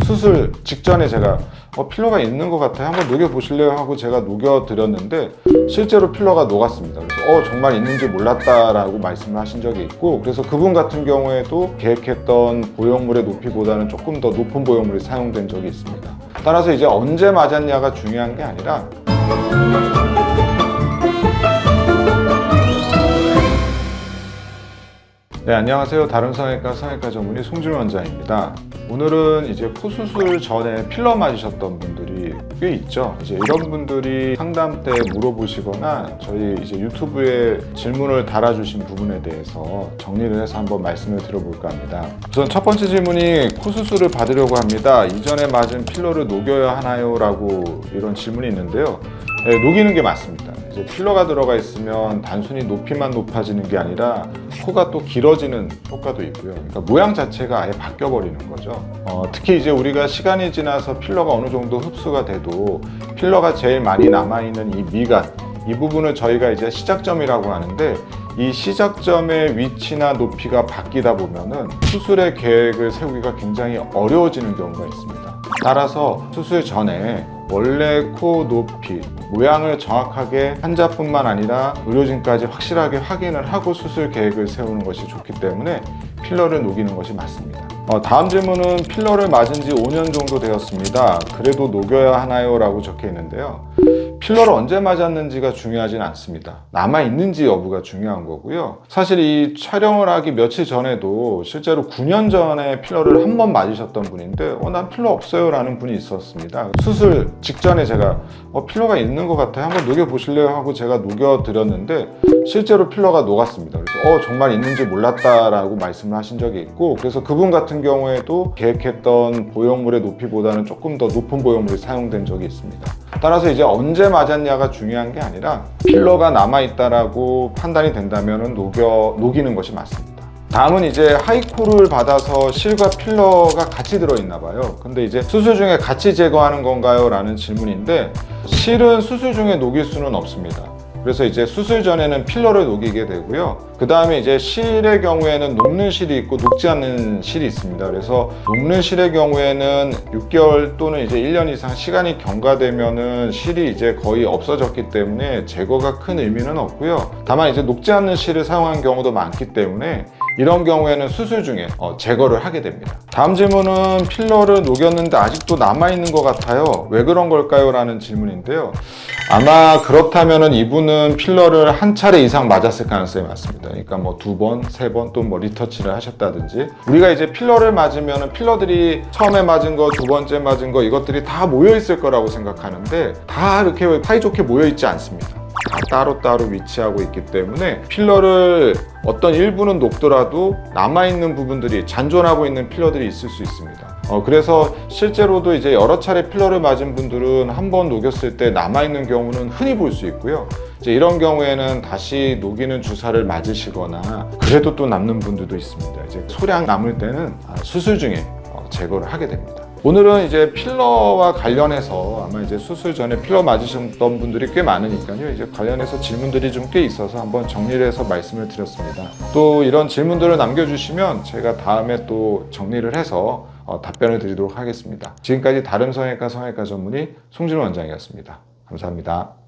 수술 직전에 제가 필러가 있는 것 같아요. 한번 녹여보실래요? 하고 제가 녹여드렸는데 실제로 필러가 녹았습니다. 그래서 정말 있는지 몰랐다라고 말씀을 하신 적이 있고, 그래서 그분 같은 경우에도 계획했던 보형물의 높이보다는 조금 더 높은 보형물이 사용된 적이 있습니다. 따라서 이제 언제 맞았냐가 중요한 게 아니라 네, 안녕하세요. 다른 성형외과 전문의 송진호 원장입니다. 오늘은 이제 코 수술 전에 필러 맞으셨던 분들이 꽤 있죠. 이제 이런 분들이 상담 때 물어보시거나 저희 이제 유튜브에 질문을 달아주신 부분에 대해서 정리를 해서 한번 말씀을 드려볼까 합니다. 우선 첫 번째 질문이 코 수술을 받으려고 합니다. 이전에 맞은 필러를 녹여야 하나요? 라고 이런 질문이 있는데요. 네, 녹이는 게 맞습니다. 이제 필러가 들어가 있으면 단순히 높이만 높아지는 게 아니라 코가 또 길어지는 효과도 있고요. 그러니까 모양 자체가 아예 바뀌어 버리는 거죠. 특히 이제 우리가 시간이 지나서 필러가 어느 정도 흡수가 돼도 필러가 제일 많이 남아있는 이 미간, 이 부분을 저희가 이제 시작점이라고 하는데, 이 시작점의 위치나 높이가 바뀌다 보면은 수술의 계획을 세우기가 굉장히 어려워지는 경우가 있습니다. 따라서 수술 전에 원래 코 높이, 모양을 정확하게 환자뿐만 아니라 의료진까지 확실하게 확인을 하고 수술 계획을 세우는 것이 좋기 때문에 필러를 녹이는 것이 맞습니다. 다음 질문은 필러를 맞은 지 5년 정도 되었습니다. 그래도 녹여야 하나요? 라고 적혀 있는데요. 필러를 언제 맞았는지가 중요하진 않습니다. 남아있는지 여부가 중요한 거고요. 사실 이 촬영을 하기 며칠 전에도 실제로 9년 전에 필러를 한 번 맞으셨던 분인데 난 필러 없어요 라는 분이 있었습니다. 수술 직전에 제가 필러가 있는 것 같아요. 한번 녹여보실래요? 하고 제가 녹여드렸는데 실제로 필러가 녹았습니다. 그래서 정말 있는지 몰랐다라고 말씀을 하신 적이 있고, 그래서 그분 같은 경우에도 계획했던 보형물의 높이보다는 조금 더 높은 보형물이 사용된 적이 있습니다. 따라서 이제 언제 맞았냐가 중요한 게 아니라 필러가 남아있다라고 판단이 된다면 녹이는 것이 맞습니다. 다음은 이제 하이코를 받아서 실과 필러가 같이 들어있나 봐요. 근데 이제 수술 중에 같이 제거하는 건가요? 라는 질문인데, 실은 수술 중에 녹일 수는 없습니다. 그래서 이제 수술 전에는 필러를 녹이게 되고요. 그 다음에 이제 실의 경우에는 녹는 실이 있고 녹지 않는 실이 있습니다. 그래서 녹는 실의 경우에는 6개월 또는 이제 1년 이상 시간이 경과되면은 실이 이제 거의 없어졌기 때문에 제거가 큰 의미는 없고요. 다만 이제 녹지 않는 실을 사용한 경우도 많기 때문에 이런 경우에는 수술 중에 제거를 하게 됩니다. 다음 질문은 필러를 녹였는데 아직도 남아있는 것 같아요. 왜 그런 걸까요? 라는 질문인데요. 아마 그렇다면 이분은 필러를 한 차례 이상 맞았을 가능성이 많습니다. 그러니까 뭐 2번, 3번 또 뭐 리터치를 하셨다든지, 우리가 이제 필러를 맞으면 필러들이 처음에 맞은 거, 두 번째 맞은 거, 이것들이 다 모여 있을 거라고 생각하는데 다 이렇게 사이좋게 모여 있지 않습니다. 다 따로따로 위치하고 있기 때문에 필러를 어떤 일부는 녹더라도 남아있는 부분들이, 잔존하고 있는 필러들이 있을 수 있습니다. 그래서 실제로도 이제 여러 차례 필러를 맞은 분들은 한 번 녹였을 때 남아있는 경우는 흔히 볼 수 있고요. 이제 이런 경우에는 다시 녹이는 주사를 맞으시거나 그래도 또 남는 분들도 있습니다. 이제 소량 남을 때는 수술 중에 제거를 하게 됩니다. 오늘은 이제 필러와 관련해서 아마 이제 수술 전에 필러 맞으셨던 분들이 꽤 많으니까요. 이제 관련해서 질문들이 좀 꽤 있어서 한번 정리를 해서 말씀을 드렸습니다. 또 이런 질문들을 남겨주시면 제가 다음에 또 정리를 해서 답변을 드리도록 하겠습니다. 지금까지 다른 성형외과 전문의 송진호 원장이었습니다. 감사합니다.